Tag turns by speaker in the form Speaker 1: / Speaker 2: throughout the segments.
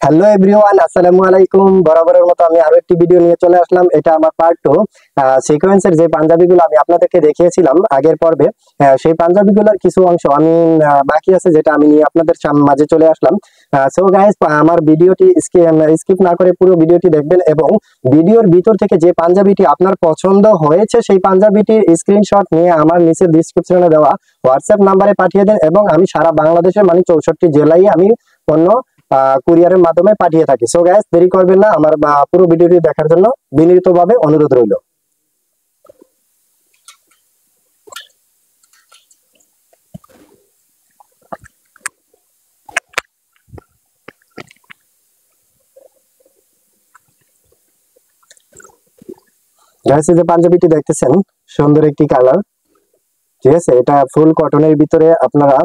Speaker 1: Hello everyone, আসসালামু আলাইকুম। বরাবরের মতো আমি আরো একটি ভিডিও নিয়ে চলে আসলাম। এটা আমার পার্ট 2। সিকোয়েন্সের যে পাঞ্জাবিগুলো আমি আপনাদেরকে দেখিয়েছিলাম আগের পর্বে, সেই পাঞ্জাবিগুলোর কিছু অংশ আমি বাকি আছে, যেটা আমি নিয়ে আপনাদের মাঝে চলে আসলাম। সো গাইস, আমার ভিডিওটি স্কিপ না করে পুরো ভিডিওটি দেখবেন এবং ভিডিওর ভিতর থেকে যে পাঞ্জাবিটি আপনার পছন্দ হয়েছে সেই পাঞ্জাবিটির স্ক্রিনশট নিয়ে আমার নিচে ডিসক্রিপশনে দেওয়া হোয়াটসঅ্যাপ নাম্বারে পাঠিয়ে দেন এবং আমি সারা বাংলাদেশের মানে 64 জেলায় আমি অন্য কুরিয়ারের মাধ্যমে পাঠিয়ে থাকি। সো গাইস, দেরি করবেন না, আমার পুরো ভিডিওটি দেখার জন্য বিনীতভাবে অনুরোধ রইল। গাইস, এই যে পাঞ্জাবিটি দেখতেছেন, সুন্দর একটি কালার। ঠিক আছে, এটা ফুল কটনের ভিতরে আপনারা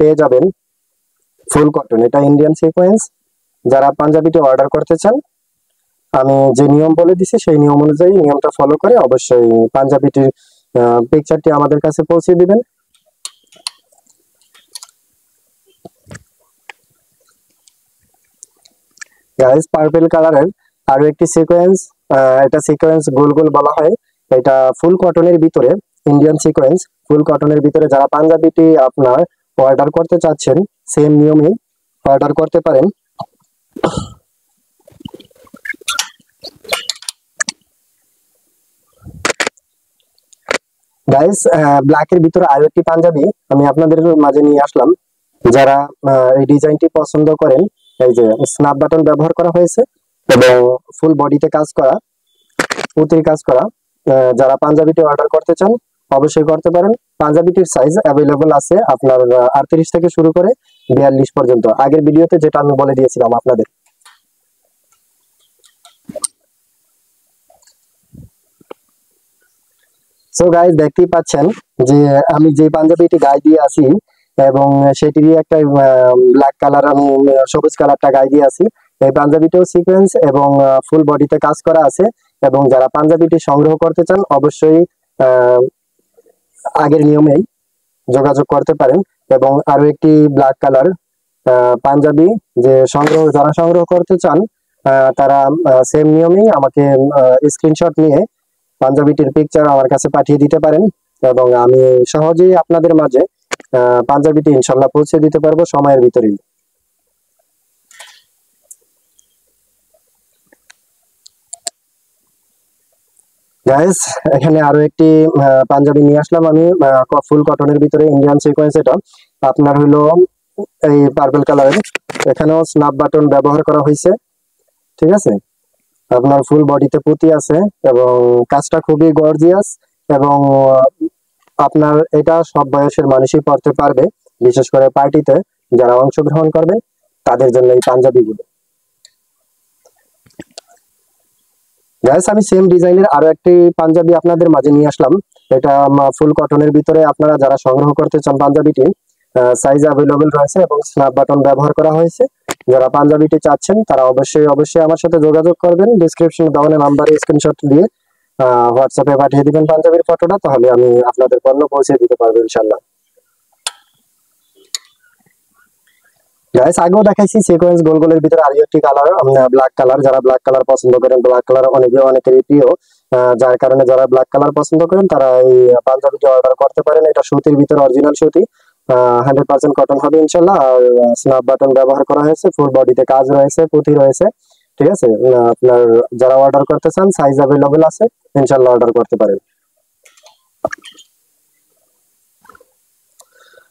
Speaker 1: পেয়ে যাবেন। ফুল কটন, এটা ইন্ডিয়ান সিকোয়েন্স। যারা পাঞ্জাবিটি অর্ডার করতে চান, আমি যে নিয়ম বলে দিছি সেই নিয়ম অনুযায়ী নিয়মটা ফলো করে অবশ্যই পাঞ্জাবিটির পিকচারটি আমাদের কাছে পৌঁছে দিবেন। গাইস, পার্পল কালারের আরো একটি সিকোয়েন্স, এটা সিকোয়েন্স গোল গোল বলা হয়। এটা ফুল কটনের ভিতরে, ইন্ডিয়ান সিকোয়েন্স ফুল কটনের ভিতরে যারা পাঞ্জাবিটি আপনার অর্ডার করতে চাচ্ছেন, সেম নিয়মে অর্ডার করতে পারেন। গাইস, ব্ল্যাকের ভিতরে আরো একটি পাঞ্জাবি আমি আপনাদের মাঝে নিয়ে আসলাম। যারা এই ডিজাইনটি পছন্দ করেন, এই যে স্ন্যাপ বাটন ব্যবহার করা হয়েছে এবং ফুল বডিতে কাজ করা, পুঁতির কাজ করা। যারা পাঞ্জাবিটি অর্ডার করতে চান অবশ্যই করতে পারেন। পাঞ্জাবিটির সাইজ অ্যাভেলেবল আছে আপনার 38 থেকে শুরু করে 42 পর্যন্ত, আগের ভিডিওতে যেটা আমি বলে দিয়েছিলাম আপনাদের। সো গাইস, দেখতেই পাচ্ছেন যে আমি যে পাঞ্জাবিটি গায়ে দিয়ে আছি এবং সেটিরই একটা ব্ল্যাক কালার, আমি সবুজ কালারটা গায়ে দিয়ে আছি। এই পাঞ্জাবিটাও সিকোয়েন্স এবং ফুল বডিতে কাজ করা আছে। এবং যারা পাঞ্জাবিটি সংগ্রহ করতে চান অবশ্যই আহ, আগের নিয়মেই যোগাযোগ করতে পারেন। এবং আরো একটি ব্ল্যাক কালার পাঞ্জাবি যারা সংগ্রহ করতে চান, তারা সেম নিয়মেই আমাকে স্ক্রিনশট নিয়ে পাঞ্জাবিটির পিকচার আমার কাছে পাঠিয়ে দিতে পারেন এবং আমি সহজেই আপনাদের মাঝে পাঞ্জাবিটি ইনশাল্লাহ পৌঁছে দিতে পারবো সময়ের ভিতরেই। গাইস, এখানে আরো একটি পাঞ্জাবি নিয়ে আসলাম আমি, ফুল কটনের ভিতরে ইন্ডিয়ান সিকোয়েন্স। এটা আপনার হলো এই পার্পল কালারের, এখানেও স্ন্যাপ বাটন ব্যবহার করা হয়েছে। ঠিক আছে, আপনার ফুল বডিতে পুঁতি আছে এবং কাজটা খুবই গর্জিয়াস এবং আপনার এটা সব বয়সের মানুষই পড়তে পারবে, বিশেষ করে পার্টিতে যারা অংশগ্রহণ করবে তাদের জন্য এই পাঞ্জাবিগুলো। গাইস, আমি সেম ডিজাইনের আরো একটি পাঞ্জাবি আপনাদের মাঝে নিয়ে আসলাম। এটা ফুল কটনের ভিতরে আপনারা যারা সংগ্রহ করতে চান পাঞ্জাবিটি, সাইজ অ্যাভেলেবল রয়েছে এবং স্ন্যাপ বাটন ব্যবহার করা হয়েছে। যারা পাঞ্জাবিটি চাচ্ছেন তারা অবশ্যই অবশ্যই আমার সাথে যোগাযোগ করবেন। ডিসক্রিপশনে দেওয়া নাম্বারে স্ক্রিনশট দিয়ে হোয়াটসঅ্যাপে পাঠিয়ে দিবেন পাঞ্জাবির ফটোটা, তাহলে আমি আপনাদের পণ্য পৌঁছে দিতে পারবো ইনশাল্লাহ। গাইস, আগেও দেখাইছি সিকোয়েন্স গোল গোলের ভিতরে আরো একটি কালার, ব্ল্যাক কালার। যারা ব্ল্যাক কালার পছন্দ করেন, ব্ল্যাক কালার অনেকেরই প্রিয়, যার কারণে যারা ব্ল্যাক কালার পছন্দ করেন তারা এই পাঞ্জাবিটি অর্ডার করতে পারেন। এটা সুতির ভিতরে, অরিজিনাল সুতি, 100% কটন হবে ইনশাল্লাহ। আর স্ন্যাপ বাটন ব্যবহার করা হয়েছে, ফুল বডিতে কাজ রয়েছে, পুঁতি রয়েছে। ঠিক আছে, আপনার যারা অর্ডার করতে চান সাইজ অ্যাভেলেবল আছে, ইনশাল্লাহ অর্ডার করতে পারেন।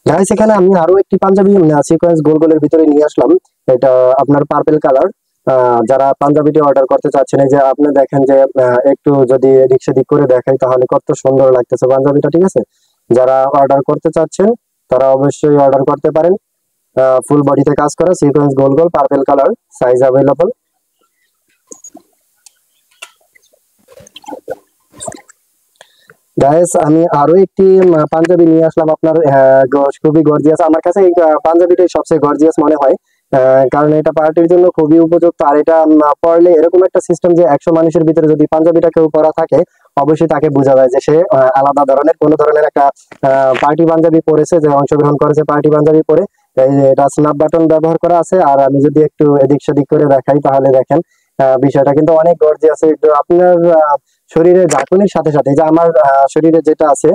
Speaker 1: গাইস, এখানে আমি আরো একটি পাঞ্জাবি সিকোয়েন্স গোল গোলের ভিতরে নিয়ে আসলাম। এটা আপনার পার্পল কালার। যারা পাঞ্জাবিটি অর্ডার করতে চাচ্ছেন, এই যে আপনি দেখেন যে একটু যদি এদিক সেদিক করে দেখাই তাহলে কত সুন্দর লাগতেছে পাঞ্জাবিটা। ঠিক আছে, যারা অর্ডার করতে চাচ্ছেন তারা অবশ্যই অর্ডার করতে পারেন। ফুল বডিতে কাজ করা সিকোয়েন্স গোল গোল purple colour, size available. Guys, আমি আরো একটি পাঞ্জাবি নিয়ে আসলাম আপনার, খুবই গর্জিয়াস। আমার কাছে এই পাঞ্জাবিটাই সবচেয়ে গর্জিয়াস মনে হয়, কারণ এটা পার্টির জন্য খুবই উপযুক্ত। আর এটা পরলে এরকম একটা সিস্টেম যে 100 মানুষের ভিতরে যদি পাঞ্জাবিটা কেউ পরা থাকে, অবশ্যই তাকে বোঝা যায় যে সে আলাদা ধরনের কোনো ধরনের একটা পার্টি পাঞ্জাবি পরেছে, যে অংশগ্রহণ করেছে পার্টি পাঞ্জাবি পরে। এই যে এটা স্ন্যাপ বাটন ব্যবহার করা আছে। আর আমি যদি একটু এদিক সেদিক করে দেখাই তাহলে দেখেন বিষয়টা কিন্তু অনেক গর্জিয়াস। একটু আপনার শরীরে ঝাঁকুনির সাথে সাথে এই যে আমার শরীরে যেটা আছে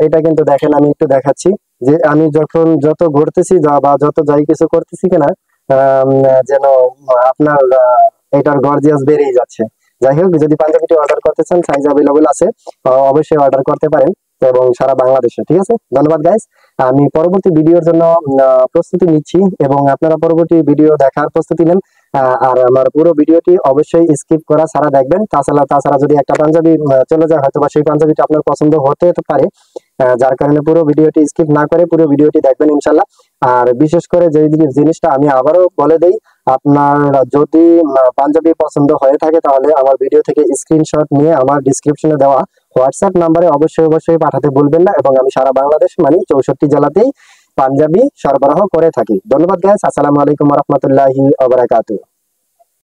Speaker 1: এটা কিন্তু দেখেন, আমি একটু দেখাচ্ছি যে আমি যখন যত ঘুরতেছি বা যত যাই কিছু করতেছি কিনা যেন আপনার এটার গর্জিয়াস বেড়েই যাচ্ছে। যাই হোক, যদি পাঞ্জাবিটি অর্ডার করতে চান সাইজ অ্যাভেলেবল আছে, অবশ্যই অর্ডার করতে পারেন এবং সারা বাংলাদেশে। ঠিক আছে, ধন্যবাদ গাইস। আমি পরবর্তী ভিডিওর জন্য প্রস্তুতি নিচ্ছি এবং আপনারা পরবর্তী ভিডিও দেখার প্রস্তুতি নেন। আর আমার পুরো ভিডিওটি অবশ্যই স্কিপ করা ছাড়া দেখবেন। তাছাড়া যদি একটা পাঞ্জাবি চলে যায়, হয়তো বা সেই পাঞ্জাবিটা আপনার পছন্দ হতে পারে, যার কারণে পুরো ভিডিওটি স্কিপ না করে পুরো ভিডিওটি দেখবেন ইনশাল্লাহ। আর বিশেষ করে যে জিনিসটা আমি আবারও বলে দেই, আপনার যদি পাঞ্জাবি পছন্দ হয়ে থাকে তাহলে আমার ভিডিও থেকে স্ক্রিনশট নিয়ে আমার ডিসক্রিপশনে দেওয়া হোয়াটসঅ্যাপ নাম্বারে অবশ্যই পাঠাতে ভুলবেন না। এবং আমি সারা বাংলাদেশ মানে 64 জেলাতেই পাঞ্জাবি সরবরাহ করে থাকি। ধন্যবাদ গাইস, আসসালামু আলাইকুম ওয়া রাহমাতুল্লাহি ওয়া বারাকাতুহু।